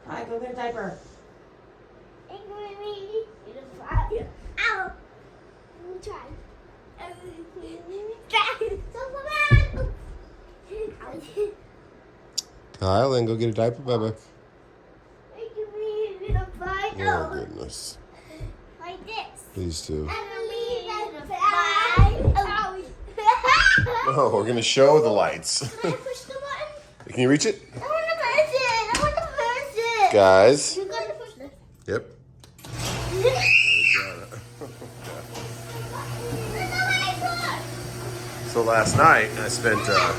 Alright, go get a diaper. Ow! Let me try. Kyle, then go get a diaper, Bubba. Oh, Oh, goodness. like this. These two. Oh. Oh, we're going to show the lights. Can I push the button? Can you reach it? I want to push it. I want to push it. Guys. You got to push this. Yep. So last night, I spent a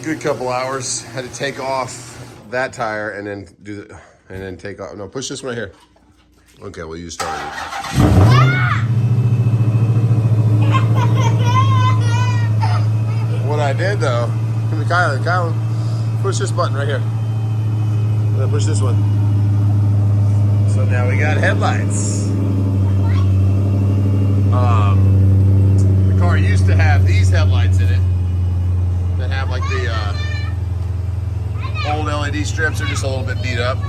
good couple hours. Had to take off that tire and then take off. No, push this one right here. Okay, well, you started it. What I did though, Kyle, push this button right here. And then push this one. So now we got headlights. The car used to have these headlights in it that have like the old LED strips. Are just a little bit beat up.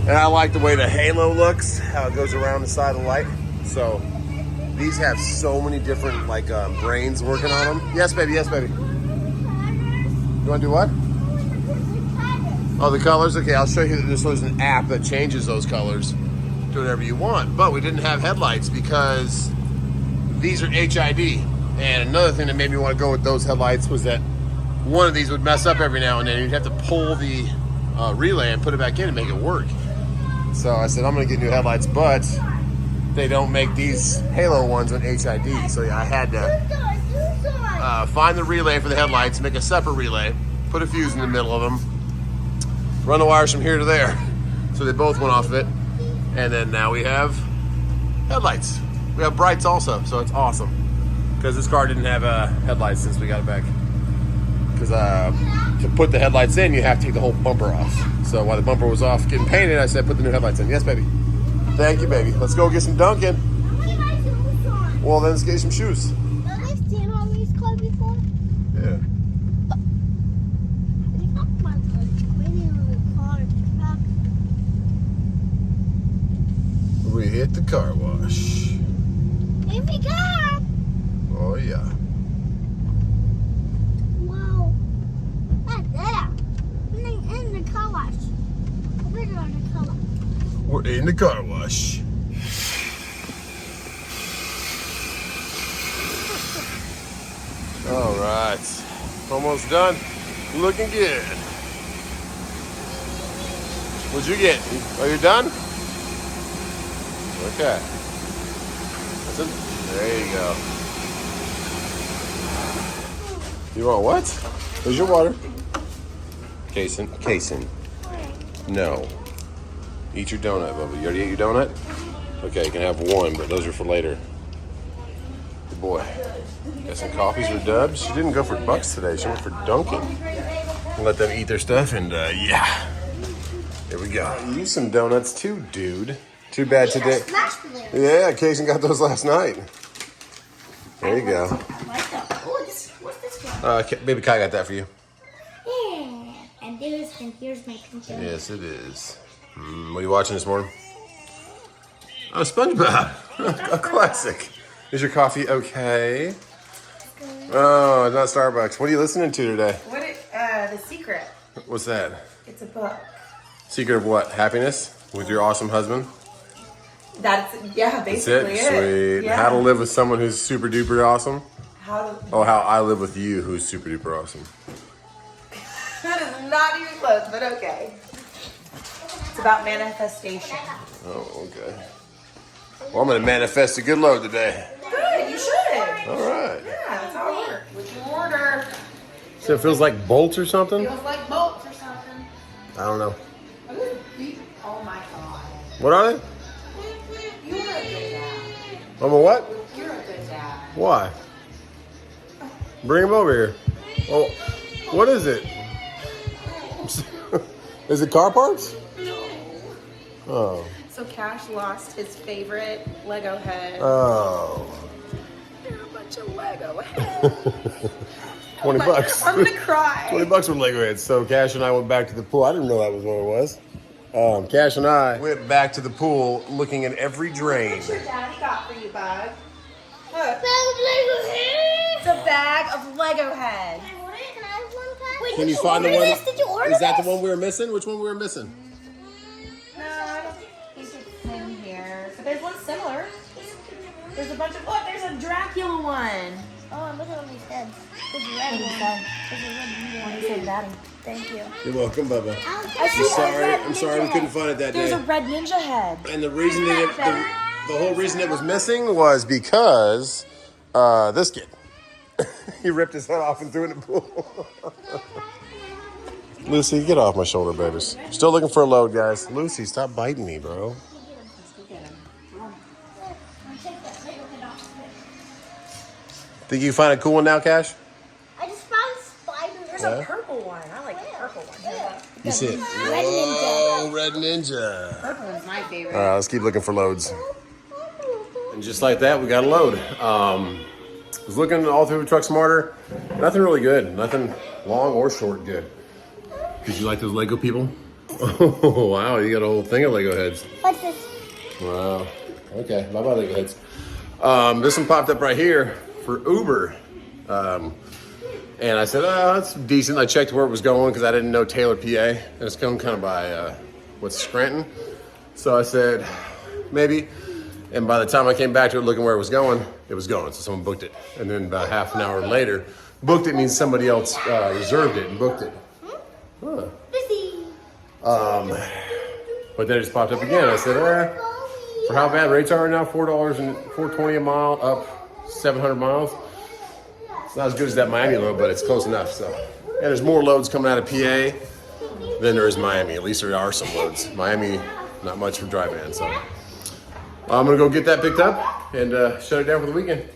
And I like the way the halo looks, how it goes around the side of the light. So these have so many different like brains working on them. Yes, baby. Yes, baby. You want to do what? Oh, the colors? Okay, I'll show you. There's an app that changes those colors to whatever you want. But we didn't have headlights because these are HID. And another thing that made me want to go with those headlights was that one of these would mess up every now and then. You'd have to pull the relay and put it back in and make it work. So I said, I'm going to get new headlights, but they don't make these halo ones on HID. So yeah, I had to find the relay for the headlights, make a separate relay, put a fuse in the middle of them, run the wires from here to there. So they both went off of it. And then now we have headlights. We have brights also, so it's awesome. Because this car didn't have headlights since we got it back. Because to put the headlights in, you have to take the whole bumper off. So while the bumper was off getting painted, I said put the new headlights in. Yes, baby. Thank you, baby. Let's go get some Dunkin'. Well, then let's get you some shoes. Have you seen all these cars before? Yeah. We hit the car wash. Here we go. Oh, yeah. Wow. That's there. In the car wash. We're doing the car wash. We're in the car wash. All right. Almost done. Looking good. What'd you get? Oh, you're done? Okay. That's it. There you go. You want what? There's your water. Casein. No. Eat your donut, Bubba. You already ate your donut? Okay, you can have one, but those are for later. Good boy. Got some coffees or dubs. She didn't go for Bucks today. She went for Dunkin'. Let them eat their stuff, and yeah. Here we go. You use some donuts too, dude. Too bad today. Yeah, Casein got those last night. There you go. I like that. Oh, what's this one? Baby Kai got that for you. Yeah. And here's my picture. Yes, it is. What are you watching this morning? Oh, SpongeBob. A classic. Is your coffee okay? Oh, it's not Starbucks. What are you listening to today? The Secret. What's that? It's a book. Secret of what? Happiness? With your awesome husband? That's basically That's it? Sweet. Yeah. How to live with someone who's super duper awesome? How I live with you who's super duper awesome. That is not even close, but okay. It's about manifestation. Oh, okay. Well, I'm going to manifest a good load today. Good, you should. All right. Yeah, that's how it works. With your order. So it feels like bolts or something? Feels like bolts or something. I don't know. Oh my god. What are they? You're a good dad. I'm a what? You're a good dad. Why? Bring him over here. Oh, what is it? Is it car parts? Oh. So Cash lost his favorite Lego head. Oh. They're a bunch of Lego heads. 20 bucks. I'm gonna cry. 20 bucks for Lego heads. So Cash and I went back to the pool. I didn't know that was what it was. Cash and I went back to the pool looking at every drain. What's your daddy got for you, bug? Look. Bag of Lego heads. It's a bag of Lego heads. Can I order it? Can I have one, Pat? Wait, Can you did find the order one? this? Did you order Is that the this? one we were missing? Which one we were missing? No, I don't think it's in here. But there's one similar. There's a bunch of, look, there's a Dracula one. Oh, I'm looking at these heads. There's a red one. There's a red one. You said daddy. Thank you. You're welcome, Bubba. I'm sorry we couldn't find it that There's day. a red ninja head. And the reason that the whole reason it was missing was because this kid. He ripped his head off and threw it in the pool. Lucy, get off my shoulder, babies. Still looking for a load, guys. Lucy, stop biting me, bro. Think you can find a cool one now, Cash? I just found spiders. There's a purple one. I like the purple one. You see it? Red Ninja. Oh, Red Ninja. Purple one's my favorite. All right, let's keep looking for loads. And just like that, we got a load. Was looking all through Truck Smarter. Nothing really good. Nothing long or short good. Did you like those Lego people? Oh, wow. You got a whole thing of Lego heads. What's this? Wow. Okay. Bye-bye, Lego heads. This one popped up right here for Uber. And I said, oh, that's decent. I checked where it was going because I didn't know Taylor, PA. And it's coming kind of by, Scranton. So I said, maybe. And by the time I came back to it looking where it was going. So someone booked it. And then about half an hour later, booked it means somebody else reserved it and booked it. Huh. But then it just popped up again. I said, for how bad rates are now, $4 and $4.20 a mile, up 700 miles. It's not as good as that Miami load, but it's close enough. So, and there's more loads coming out of PA than there is Miami. At least there are some loads. Miami, not much for dry van. So I'm gonna go get that picked up and shut it down for the weekend.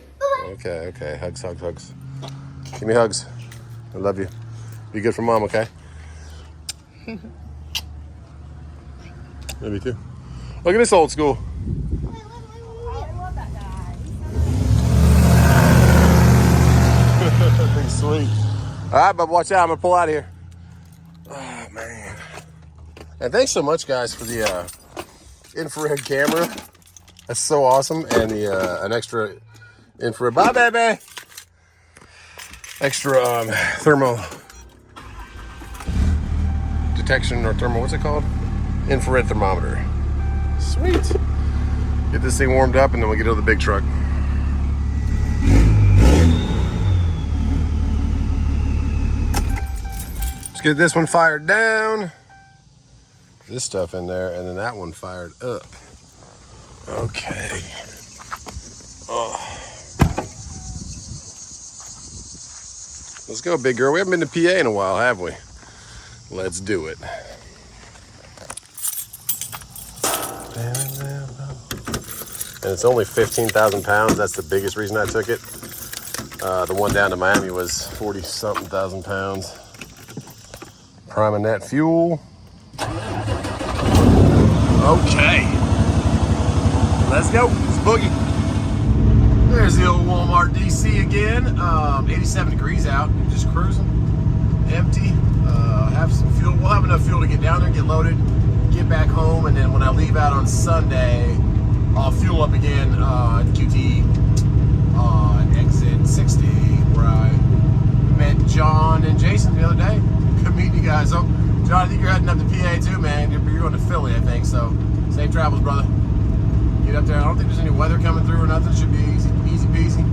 Okay. Hugs. Give me hugs. I love you. Be good for mom, okay? Love you too. Look at this old school. Sweet. All right, but watch out. I'm gonna pull out of here. Oh man! And thanks so much, guys, for the infrared camera. That's so awesome, and the an extra infrared. Bye, baby. Extra thermal detection or thermal. What's it called? Infrared thermometer. Sweet. Get this thing warmed up, and then we'll get to the big truck. Let's get this one fired down. This stuff in there, and then that one fired up. Okay. Oh. Let's go, big girl. We haven't been to PA in a while, have we? Let's do it. And it's only 15,000 pounds. That's the biggest reason I took it. The one down to Miami was 40-something thousand pounds. Priming that fuel. Okay. Let's go. It's boogie. There's the old Walmart DC again. 87 degrees out. Just cruising. Empty. Have some fuel. We'll have enough fuel to get down there, get loaded, get back home, and then when I leave out on Sunday, I'll fuel up again at QT on exit 60, where I met John and Jason the other day. Good meeting you guys. So, John, I think you're heading up to PA too, man. You're going to Philly, I think. So, safe travels, brother. Get up there. I don't think there's any weather coming through or nothing. Should be easy peasy.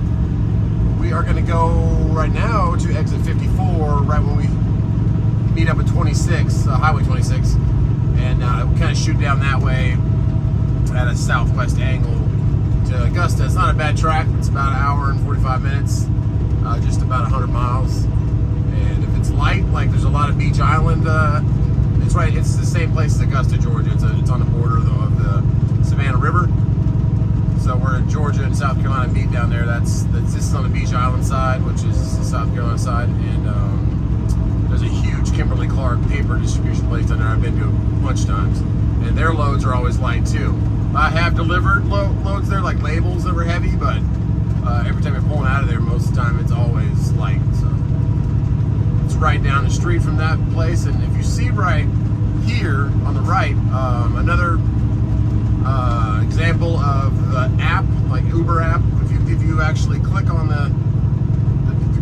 We are going to go right now to exit 54, right when we meet up at 26, Highway 26, and we'll kind of shoot down that way at a southwest angle to Augusta. It's not a bad track. It's about an hour and 45 minutes, just about 100 miles. And if it's light, like there's a lot of Beach Island, it's right. It's the same place as Augusta, Georgia. It's on the border of the Savannah River. So where Georgia and South Carolina meet down there, this is on the Beach Island side, which is the South Carolina side, and there's a huge Kimberly-Clark paper distribution place down there I've been to a bunch of times, and their loads are always light too. I have delivered loads there, like labels that were heavy, but every time you're pulling out of there, most of the time it's always light. So right down the street from that place. And if you see right here on the right, another example of the app, like Uber app. If you actually click on the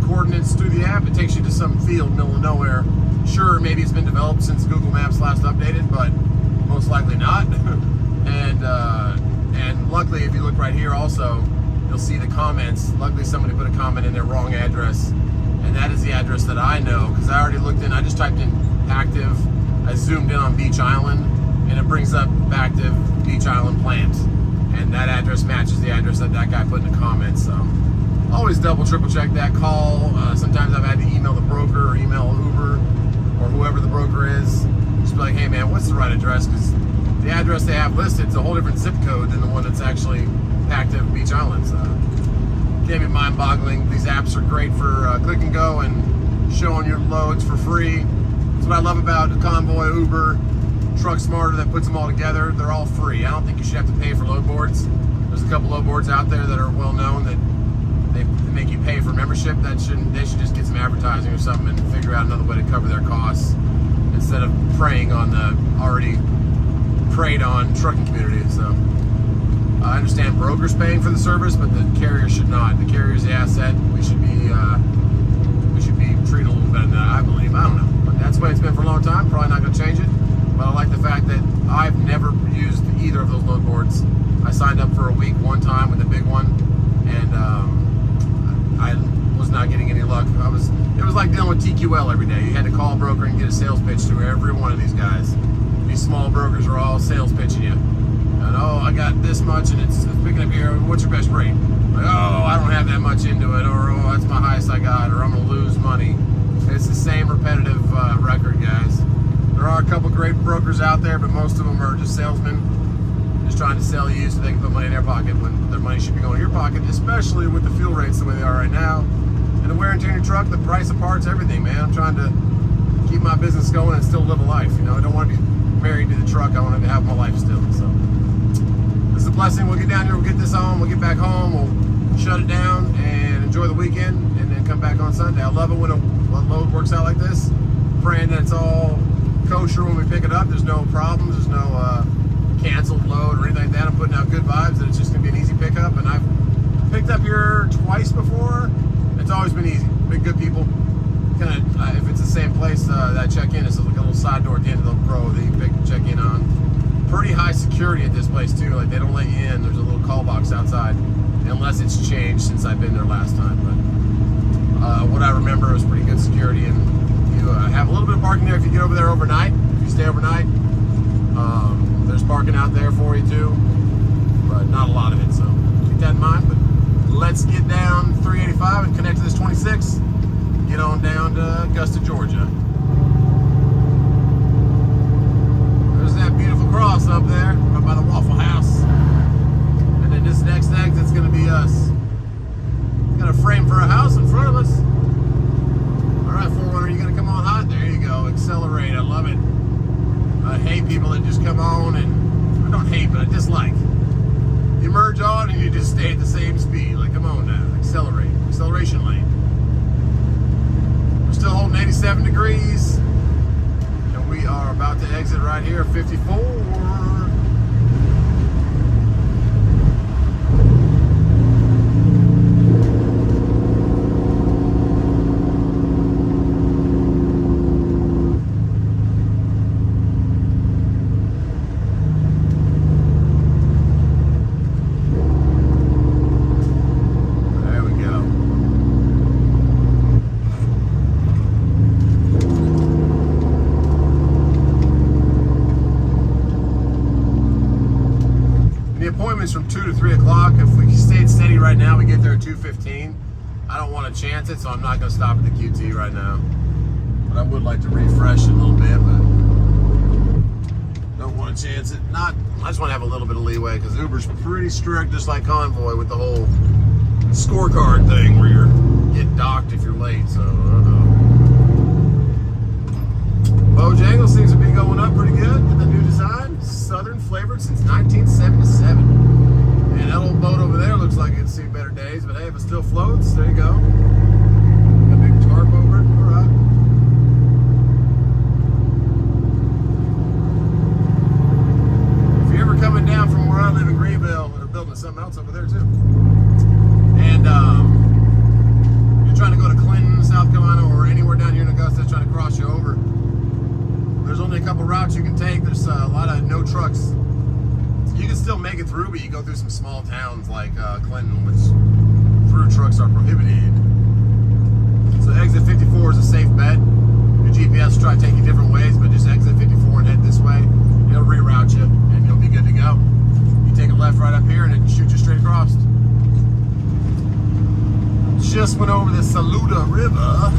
coordinates through the app, it takes you to some field middle of nowhere. Sure, maybe it's been developed since Google Maps last updated, but most likely not. And luckily, if you look right here also, you'll see the comments. Luckily, somebody put a comment in their wrong address, and that is the address that I know, because I already looked in. I just typed in active. I zoomed in on Beach Island, and it brings up active Beach Island plant, and that address matches the address that that guy put in the comments. So always double, triple check that call. Sometimes I've had to email the broker or email Uber or whoever the broker is. Just be like, hey man, what's the right address? Because the address they have listed is a whole different zip code than the one that's actually active Beach Island. So can't be mind-boggling. These apps are great for click and go and showing your loads for free. That's what I love about Convoy, Uber, Truck Smarter that puts them all together. They're all free. I don't think you should have to pay for load boards. There's a couple load boards out there that are well known that they make you pay for membership. They should just get some advertising or something and figure out another way to cover their costs instead of preying on the already preyed on trucking community. So I understand brokers paying for the service, but the carrier should not. The carrier is the asset. We should be treated a little better than that, I believe. I don't know, but that's the way it's been for a long time. Probably not going to change it. But I like the fact that I've never used either of those load boards. I signed up for a week one time with the big one, and I was not getting any luck. It was like dealing with TQL every day. You had to call a broker and get a sales pitch to every one of these guys. These small brokers are all sales pitching you. And oh, I got this much, and it's picking up here. What's your best rate? Like, oh, I don't have that much into it, or oh, that's my highest I got, or I'm gonna lose money. It's the same repetitive record, guys. There are a couple great brokers out there, but most of them are just salesmen, just trying to sell you so they can put money in their pocket when their money should be going to your pocket, especially with the fuel rates the way they are right now. And the wear and tear in your truck, the price of parts, everything, man. I'm trying to keep my business going and still live a life. You know, I don't want to be married to the truck. I want to have my life still. So this is a blessing. We'll get down here, we'll get this on, we'll get back home, we'll shut it down and enjoy the weekend, and then come back on Sunday. I love it when a load works out like this. Praying that it's all kosher when we pick it up. There's no problems. There's no canceled load or anything like that. I'm putting out good vibes that it's just gonna be an easy pickup. And I've picked up here twice before. It's always been easy. Been good people. Kind of if it's the same place that I check in, it's like a little side door at the end of the row that you can check in on. Pretty high security at this place too. Like they don't let you in. There's a little call box outside, unless it's changed since I've been there last time. But what I remember was pretty good security, and you have a little bit of parking there if you get over there overnight. If you stay overnight, there's parking out there for you too, but not a lot of it. So keep that in mind. But let's get down 385 and connect to this 26. Get on down to Augusta, Georgia. There's that beautiful cross up there, up by the Waffle House. And then this next exit's gonna be us. Got a frame for a house in front of us. All right, 4runner, you gonna come on hot? There you go, accelerate, I love it. I hate people that just come on and, I don't hate, but I dislike. You merge on and you just stay at the same speed. Like, come on now, accelerate, acceleration lane. We're still holding 87 degrees. And we are about to exit right here, 54. From 2 to 3 o'clock. If we stayed steady right now, we get there at 2:15. I don't want to chance it, so I'm not going to stop at the QT right now. But I would like to refresh it a little bit, but don't want to chance it. I just want to have a little bit of leeway because Uber's pretty strict, just like Convoy, with the whole scorecard thing where you get docked if you're late. So I don't know. Bojangles seems to be going up pretty good with the new design. Southern flavored since 1977. And that old boat over there looks like it's seen better days, but hey, if it still floats, there you go. Got a big tarp over it, all right. something else over there too. And you're trying to go to Clinton, South Carolina, or anywhere down here in Augusta, trying to cross you over. There's only a couple routes you can take. There's a lot of no trucks. You can still make it through, but you go through some small towns like Clinton, which through trucks are prohibited. So exit 54 is a safe bet. Your GPS will try to take you different ways, but just exit 54 and head this way. It'll reroute you, and you'll be good to go. You take a left right up here, and it shoots you straight across. Just went over the Saluda River,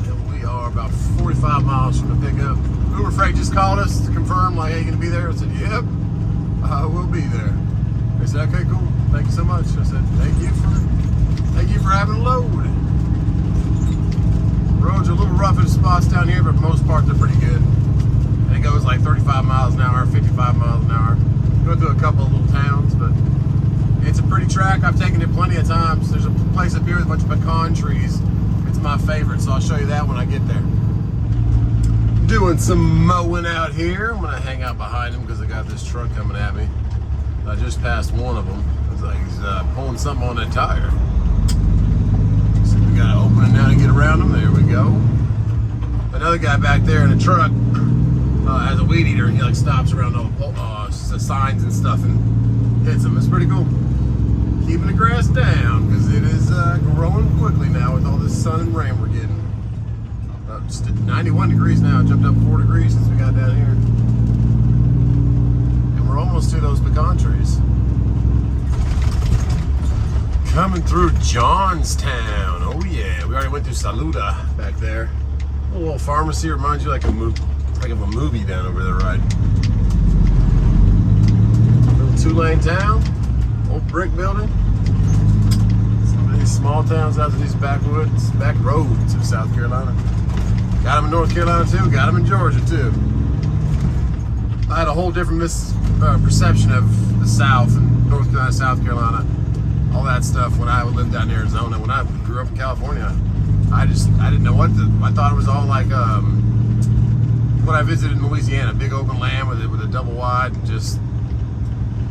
and we are about 45 miles from the pickup. Uber Freight just called us to confirm, like, hey, you gonna be there? I said, yep, I will be there. They said, okay, cool, thank you so much. I said, thank you for having a load. Roads are a little rough in spots down here, but for the most part they're pretty good. And it goes like 35 miles an hour, 55 miles an hour. Go through a couple of little towns, but it's a pretty track. I've taken it plenty of times. There's a place up here with a bunch of pecan trees. It's my favorite, so I'll show you that when I get there. Doing some mowing out here. I'm gonna hang out behind him because I got this truck coming at me. I just passed one of them. It's like he's pulling something on that tire. So we gotta open it now to get around him. There we go. Another guy back there in a truck has a weed eater. He like stops around all the signs and stuff and hits them. It's pretty cool. Keeping the grass down because it is growing quickly now with all this sun and rain we're getting. Just at 91 degrees now. Jumped up 4 degrees since we got down here. And we're almost to those pecan trees. Coming through Johnstown. Oh yeah, we already went through Saluda back there. A little pharmacy reminds you like of a movie down over there, right? Little 2-lane town, old brick building. Some of these small towns out of these backwoods, back roads of South Carolina. Got them in North Carolina too, got them in Georgia too. I had a whole different perception of the South and North Carolina, South Carolina, all that stuff when I lived down in Arizona. When I grew up in California, I didn't know I thought it was all like when I visited in Louisiana, big open land with a double wide, and just,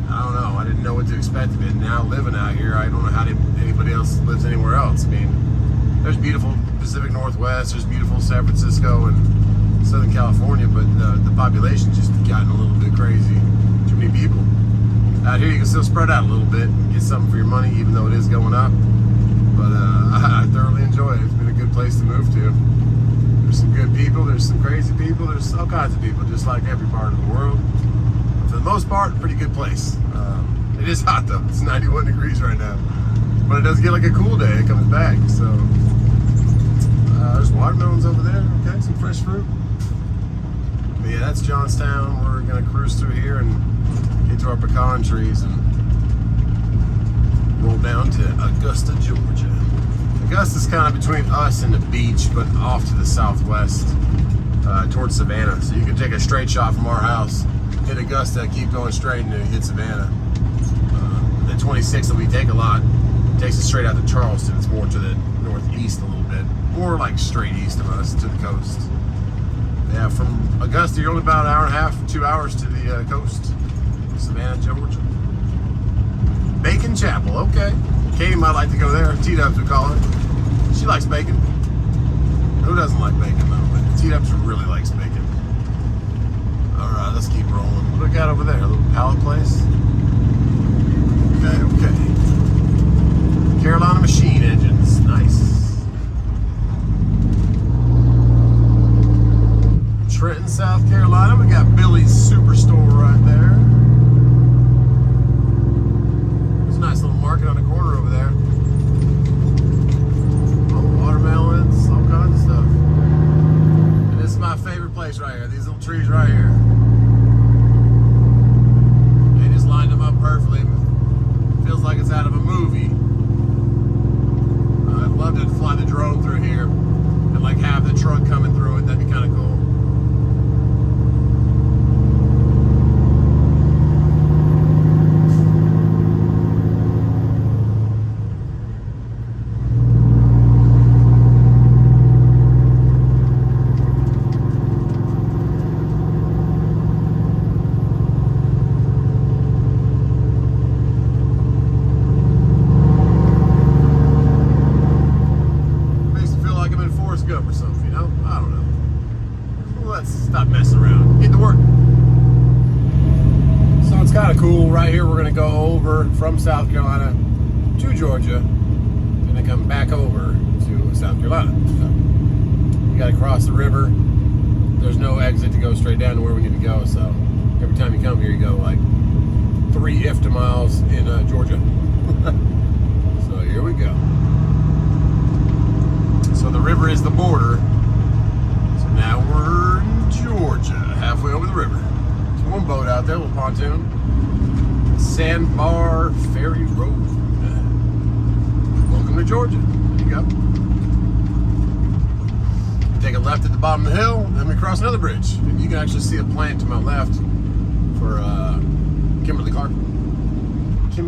I don't know, I didn't know what to expect of it. Now living out here, I don't know how anybody else lives anywhere else. I mean, there's beautiful Pacific Northwest, there's beautiful San Francisco and Southern California, but the population's just gotten a little bit crazy. Too many people. Out here you can still spread out a little bit, get something for your money, even though it is going up. But I thoroughly enjoy it. It's been a good place to move to. There's some good people, there's some crazy people, there's all kinds of people, just like every part of the world. For the most part, a pretty good place. It is hot though, it's 91 degrees right now. But it does get like a cool day, it comes back, so. There's watermelons over there, okay, some fresh fruit. But yeah, that's Johnstown. We're gonna cruise through here and get to our pecan trees and roll down to Augusta, Georgia. Augusta's kind of between us and the beach, but off to the southwest, towards Savannah. So you can take a straight shot from our house, hit Augusta, keep going straight, and then hit Savannah. The 26 that we take a lot takes us straight out to Charleston. It's more to the northeast a little bit, more like straight east of us to the coast. Yeah, from Augusta, you're only about an hour and a half, 2 hours to the coast, Savannah, Georgia. Bacon Chapel, okay. Katie might like to go there. T-Dubs we call it. She likes bacon. Who doesn't like bacon though? But T-Dubs really likes bacon. All right, let's keep rolling. What do we got over there? A little pallet place. Okay. Carolina Machine Engines, nice. Trenton, South Carolina. We got Billy's Superstore right there. There's a nice little market on the corner over there. Oh, watermelons, all kinds of stuff. And this is my favorite place right here. These little trees right here. They just lined them up perfectly. Feels like it's out of a movie. I'd love to fly the drone through here and like have the truck coming through it. That'd be kind of cool. cool. Right here, we're gonna go over from South Carolina to Georgia, and then come back over to South Carolina. So you gotta cross the river. There's no exit to go straight down to where we need to go. So every time you come here, you go like 3 IFTA miles in Georgia. So here we go. So the river is the border. So now we're in Georgia, halfway over the river. There's one boat out there, a little pontoon. Sandbar Ferry Road. Welcome to Georgia. There you go. Take a left at the bottom of the hill, then we cross another bridge. And you can actually see a plant to my left for Kimberly-Clark.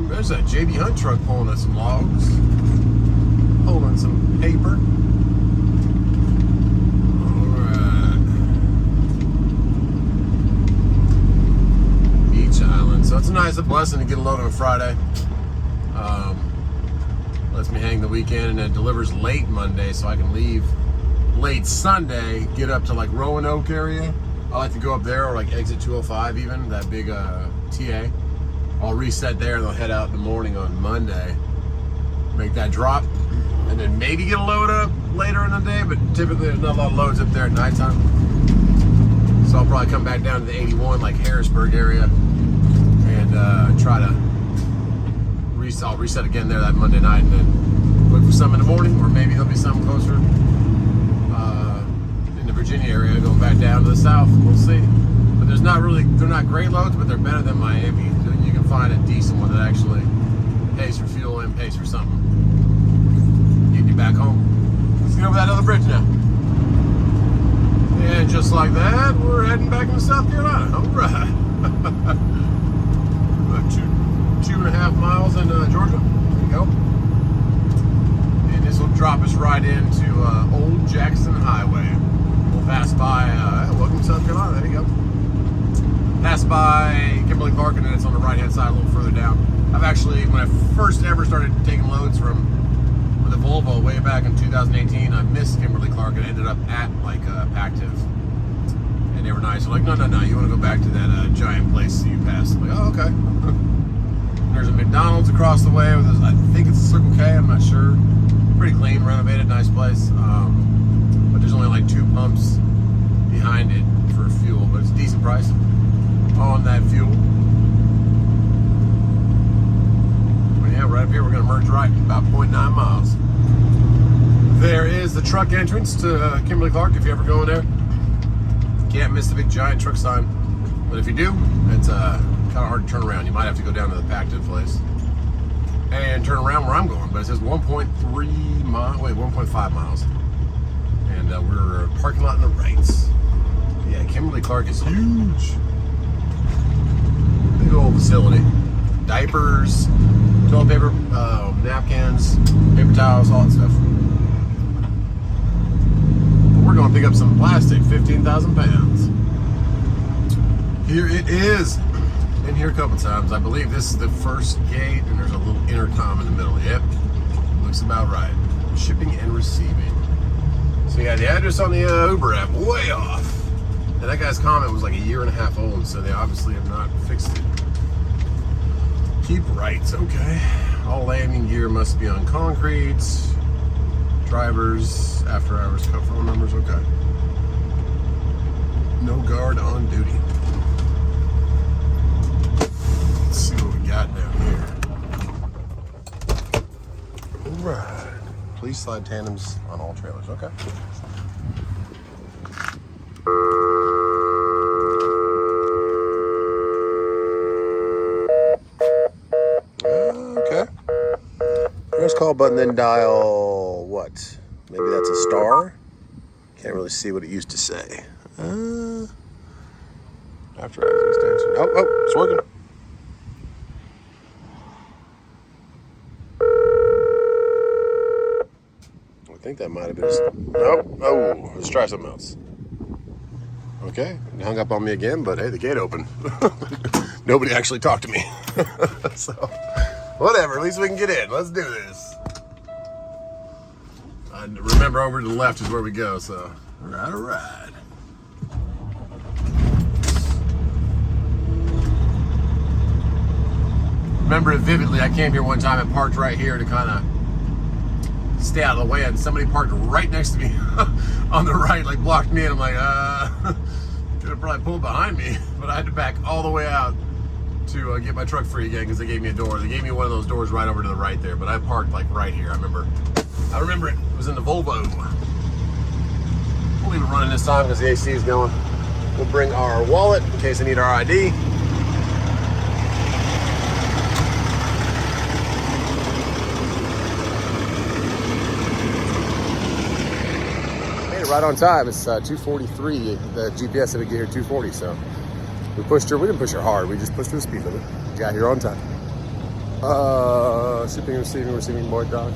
There's a JB Hunt truck pulling us some logs, holding some paper. Alright. Beach Island. So it's a nice blessing to get a load on a Friday. Lets me hang the weekend, and it delivers late Monday so I can leave late Sunday, get up to like Roanoke area. I like to go up there, or like exit 205 even, that big TA. I'll reset there and I'll head out in the morning on Monday, make that drop, and then maybe get a load up later in the day, but typically there's not a lot of loads up there at nighttime. So I'll probably come back down to the 81, like Harrisburg area, and try to reset. I'll reset again there that Monday night, and then look for some in the morning, or maybe there'll be some closer in the Virginia area, going back down to the south. We'll see. But there's not really, they're not great loads, but they're better than Miami. You can find a decent one that actually pays for fuel and pays for something. Get you back home. Let's get over that other bridge now. And just like that, we're heading back into South Carolina. All right. About 2.5 miles into Georgia. There you go. And this will drop us right into Old Jackson Highway. We'll pass by, welcome to South Carolina. There you go. Pass by Kimberly-Clark, and then it's on the right-hand side a little further down. I've actually, when I first ever started taking loads with a Volvo way back in 2018, I missed Kimberly-Clark and ended up at like Pactive. And they were nice. They're like, no, you want to go back to that giant place you passed. I'm like, oh, okay. There's a McDonald's across the way. With this, I think it's a Circle K, I'm not sure. Pretty clean, renovated, nice place. But there's only like 2 pumps behind it for fuel, but it's a decent price on that fuel. But yeah, right up here we're going to merge right about 0.9 miles. There is the truck entrance to Kimberly-Clark if you're ever going there. Can't miss the big giant truck sign. But if you do, it's kind of hard to turn around. You might have to go down to the Pactive place and turn around where I'm going. But it says 1.5 miles. And we're parking lot in the right. Yeah, Kimberly-Clark is huge. Big old facility. Diapers, toilet paper, napkins, paper towels, all that stuff. But we're going to pick up some plastic, 15,000 pounds. Here it is. Been here a couple times. I believe this is the first gate, and there's a little intercom in the middle. Yep, looks about right. Shipping and receiving. So yeah, the address on the Uber app, way off. And that guy's comment was like 1.5 years old, so they obviously have not fixed it. Keep right, okay. All landing gear must be on concrete. Drivers, after hours, cut phone numbers, okay. No guard on duty. Let's see what we got down here. All right. Please slide tandems on all trailers, okay. Okay. Press call button, then dial what? Maybe that's a star? Can't really see what it used to say. After hours extension. Oh, it's working. I think that might have been. Oh, let's try something else. Okay, it hung up on me again, but hey, the gate opened. Nobody actually talked to me. So, whatever, at least we can get in. Let's do this. Remember, over to the left is where we go, so, all right. remember it vividly. I came here one time and parked right here to kind of stay out of the way, and somebody parked right next to me on the right, like blocked me in. I'm like, could have probably pulled behind me, but I had to back all the way out to get my truck free again because they gave me a door. They gave me one of those doors right over to the right there, but I parked like right here. I remember it. It was in the Volvo. We'll leave it running this time because the AC is going. We'll bring our wallet in case I need our ID. Made it right on time. It's 2:43. The GPS said we get here 2:40, so we pushed her. We didn't push her hard. We just pushed her the speed limit. Got here on time. Shipping and receiving board dock.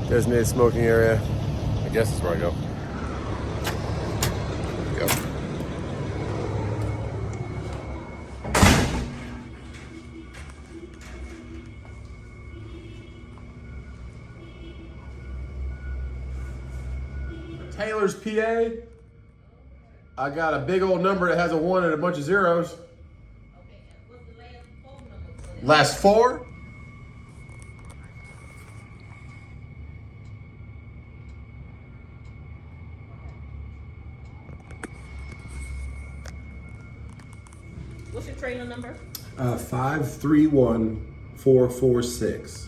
Designated smoking area. I guess that's where I go. There we go. Taylor's PA. I got a big old number that has a 1 and a bunch of zeros. Okay, and what's the last phone number? Last 4? What's your trailer number? 531446.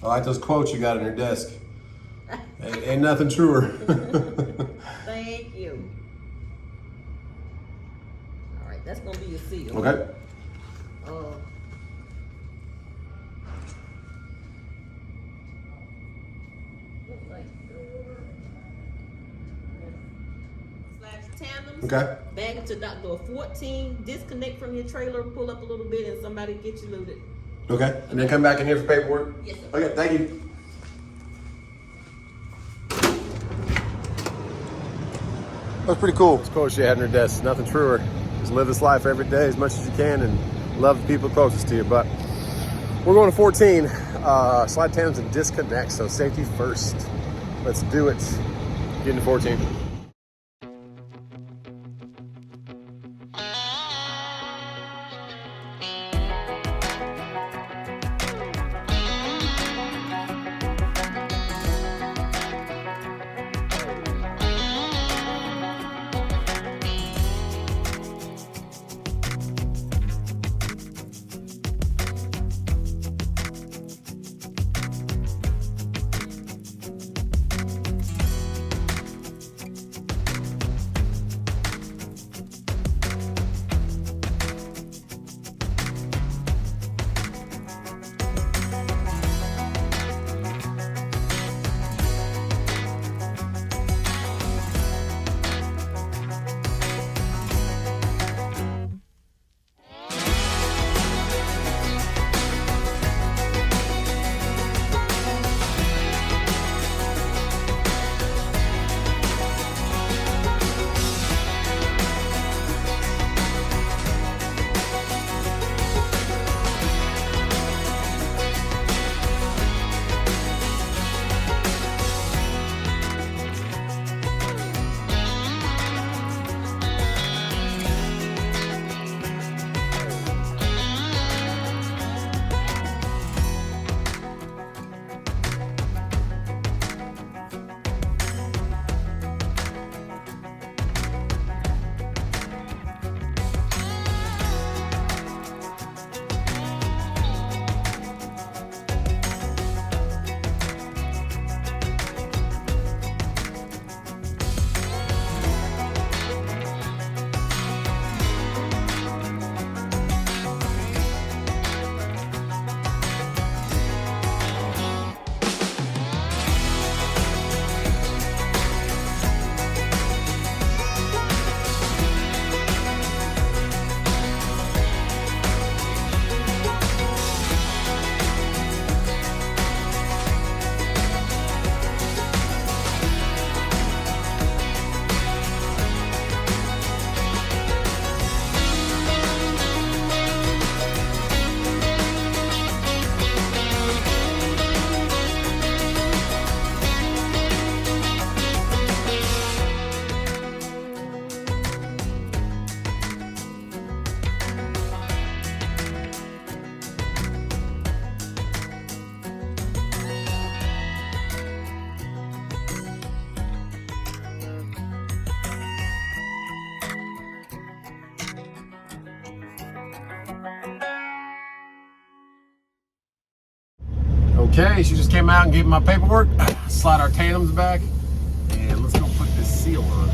I like those quotes you got on your desk. Ain't nothing truer. Thank you. All right, that's gonna be your seal. Okay. Looks like slash tandems. Okay. Bag it to dock door 14. Disconnect from your trailer. Pull up a little bit, and somebody get you loaded. Okay. And then come back in here for paperwork? Yes, sir. Okay, thank you. That was pretty cool. This quote she had on her desk, nothing truer. Just live this life every day as much as you can and love the people closest to you. But we're going to 14. Slide tandems and disconnect, so safety first. Let's do it. Get into 14. Okay, she just came out and gave me my paperwork. Slide our tandems back. And let's go put this seal on.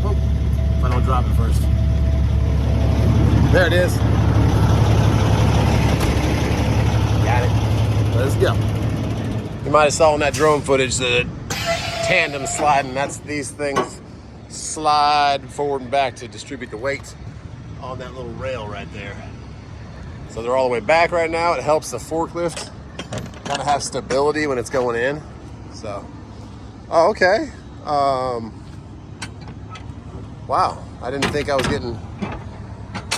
Oh, if I don't drop it first. There it is. Got it. Let's go. You might have saw in that drone footage the tandem sliding. That's these things slide forward and back to distribute the weight on that little rail right there. So they're all the way back right now. It helps the forklift kind of have stability when it's going in. So, oh, okay. Wow, I didn't think I was getting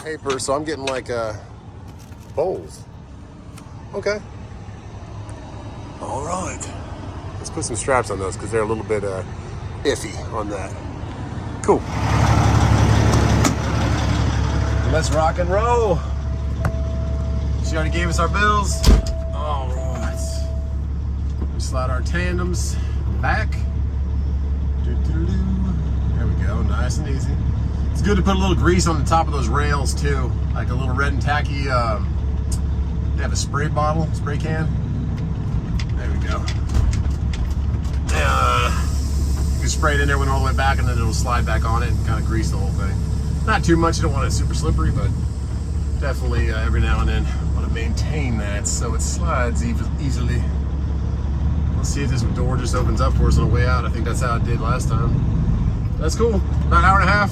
paper, so I'm getting like bowls. Okay. All right. Let's put some straps on those because they're a little bit iffy on that. Cool. Let's rock and roll. She already gave us our bills. All right. We slide our tandems back. There we go, nice and easy. It's good to put a little grease on the top of those rails too, like a little red and tacky. They have a spray bottle, spray can. There we go. You can spray it in there, went all the way back, and then it'll slide back on it and kind of grease the whole thing. Not too much, you don't want it super slippery, but definitely every now and then want to maintain that so it slides easily. Let's see if this door just opens up for us on the way out. I think that's how it did last time. That's cool. About an hour and a half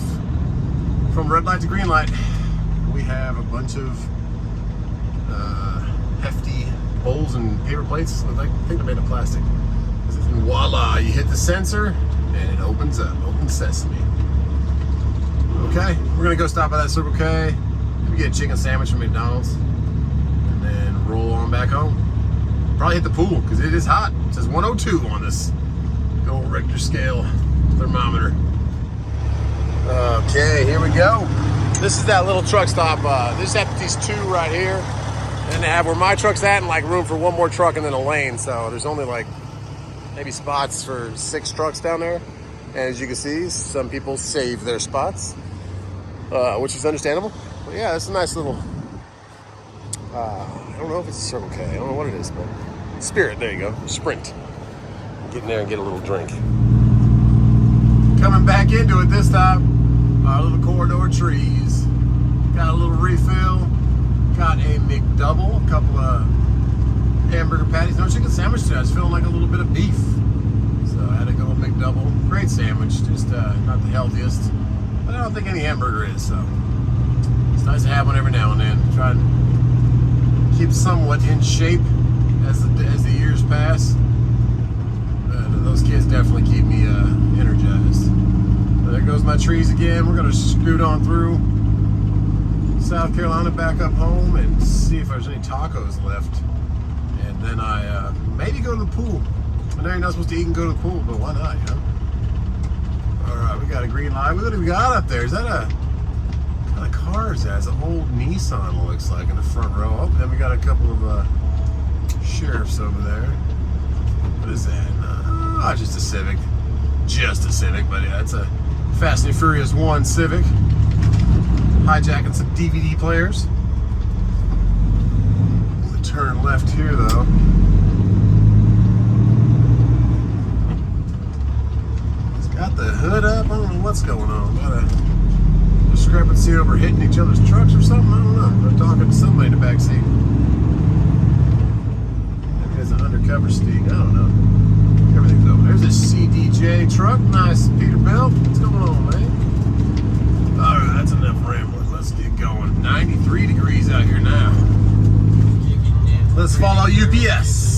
from red light to green light. We have a bunch of hefty bowls and paper plates. I think they're made of plastic. And voila, you hit the sensor and it opens up. Open sesame. Okay, we're gonna go stop by that Circle K. Maybe get a chicken sandwich from McDonald's. And then roll on back home. Probably hit the pool because it is hot. It says 102 on this old Richter scale thermometer. Okay, here we go. This is that little truck stop. This empties 2 right here. And they have where my truck's at and like room for 1 more truck and then a lane. So there's only like maybe spots for 6 trucks down there. And as you can see, some people save their spots, which is understandable. But yeah, it's a nice little, I don't know if it's a Circle K. I don't know what it is, but Spirit, there you go. Sprint. Get in there and get a little drink. Coming back into it this time, our little corridor trees. Got a little refill. Got a McDouble, a couple of hamburger patties. No chicken sandwich today. I was feeling like a little bit of beef. So I had to go with McDouble. Great sandwich, just not the healthiest. But I don't think any hamburger is, so it's nice to have one every now and then. Try and keep somewhat in shape as the years pass. Those kids definitely keep me energized. But there goes my trees again. We're gonna scoot on through South Carolina back up home and see if there's any tacos left. And then I maybe go to the pool. I know you're not supposed to eat and go to the pool, but why not, you know? All right, we got a green light. What do we got up there? Is that what kind of car is that? It's an old Nissan, it looks like, in the front row. Oh, then we got a couple of sheriffs over there. What is that? Just a Civic. Just a Civic, but yeah, it's a Fast and Furious 1 Civic. Hijacking some DVD players. There's a turn left here, though. It's got the hood up. I don't know what's going on. Got a discrepancy over hitting each other's trucks or something. I don't know. They're talking to somebody in the back seat. Maybe it's an undercover sting. I don't know. Everything's over. There's this CDJ truck. Nice Peterbilt. What's going on, man? All right, that's enough rambling. Let's get going. 93 degrees out here now. Let's follow UPS.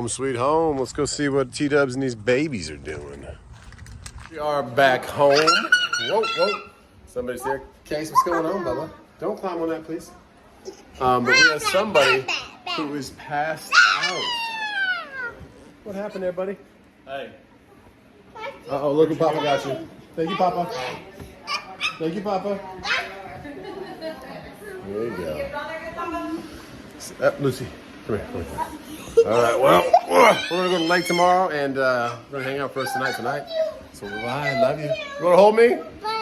Home sweet home. Let's go see what T-Dubs and these babies are doing. We are back home. Whoa, whoa. Somebody's here. Case, what's going on, Bubba? Don't climb on that, please. But we have somebody who is passed out. What happened there, buddy? Hey. Uh-oh, look what Papa got you. Thank you, Papa. Thank you, Papa. There you go. Lucy, come here. All right, well, we're going to go to the lake tomorrow, and we're going to hang out for us tonight. So, bye. Love you. You want to hold me? Bye.